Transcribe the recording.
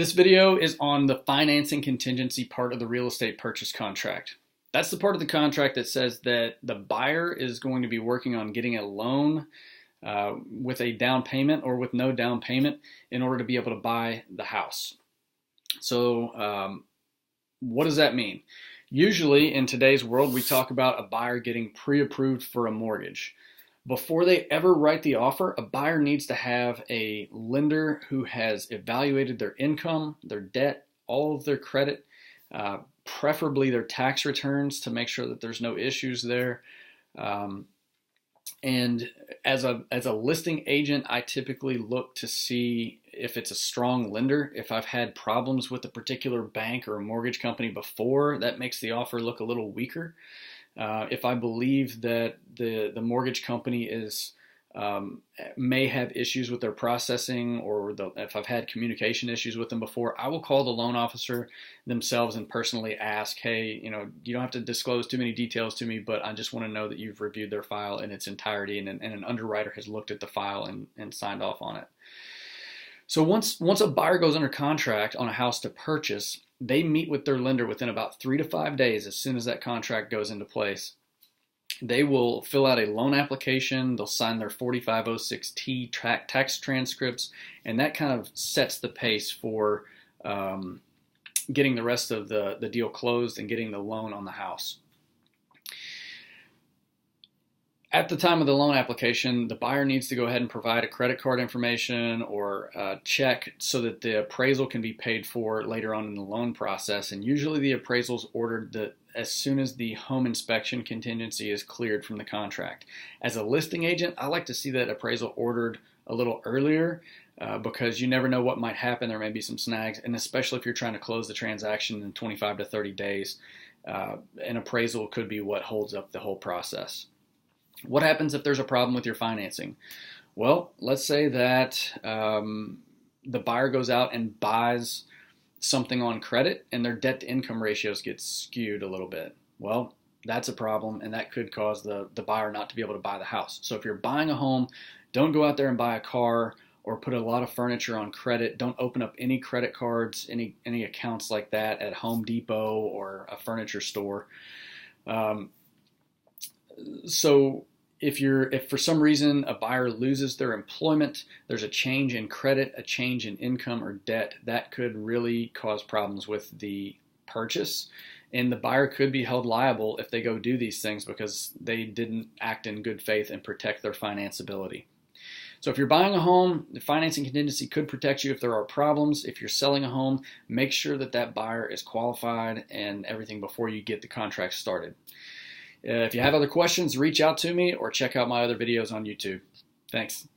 This video is on the financing contingency part of the real estate purchase contract. That's the part of the contract that says that the buyer is going to be working on getting a loan with a down payment or with no down payment in order to be able to buy the house. So what does that mean? Usually in today's world, we talk about a buyer getting pre-approved for a mortgage. Before they ever write the offer, a buyer needs to have a lender who has evaluated their income, their debt, all of their credit, preferably their tax returns to make sure that there's no issues there. And as a listing agent, I typically look to see if it's a strong lender. If I've had problems with a particular bank or a mortgage company before, that makes the offer look a little weaker. If I believe that the mortgage company may have issues with their processing, or if I've had communication issues with them before, I will call the loan officer themselves and personally ask, hey, you don't have to disclose too many details to me, but I just want to know that you've reviewed their file in its entirety and an underwriter has looked at the file and signed off on it. So once a buyer goes under contract on a house to purchase, they meet with their lender within about 3 to 5 days as soon as that contract goes into place. They will fill out a loan application, they'll sign their 4506T tax transcripts, and that kind of sets the pace for getting the rest of the deal closed and getting the loan on the house. At the time of the loan application, the buyer needs to go ahead and provide a credit card information or a check so that the appraisal can be paid for later on in the loan process. And usually the appraisal is ordered as soon as the home inspection contingency is cleared from the contract. As a listing agent, I like to see that appraisal ordered a little earlier because you never know what might happen. There may be some snags, and especially if you're trying to close the transaction in 25 to 30 days, an appraisal could be what holds up the whole process. What happens if there's a problem with your financing? Well, let's say that the buyer goes out and buys something on credit and their debt to income ratios get skewed a little bit. Well, that's a problem, and that could cause the buyer not to be able to buy the house. So if you're buying a home, don't go out there and buy a car or put a lot of furniture on credit. Don't open up any credit cards, any accounts like that at Home Depot or a furniture store. So if for some reason a buyer loses their employment, there's a change in credit, a change in income or debt, that could really cause problems with the purchase. And the buyer could be held liable if they go do these things because they didn't act in good faith and protect their financeability. So if you're buying a home, the financing contingency could protect you if there are problems. If you're selling a home, make sure that buyer is qualified and everything before you get the contract started. If you have other questions, reach out to me or check out my other videos on YouTube. Thanks.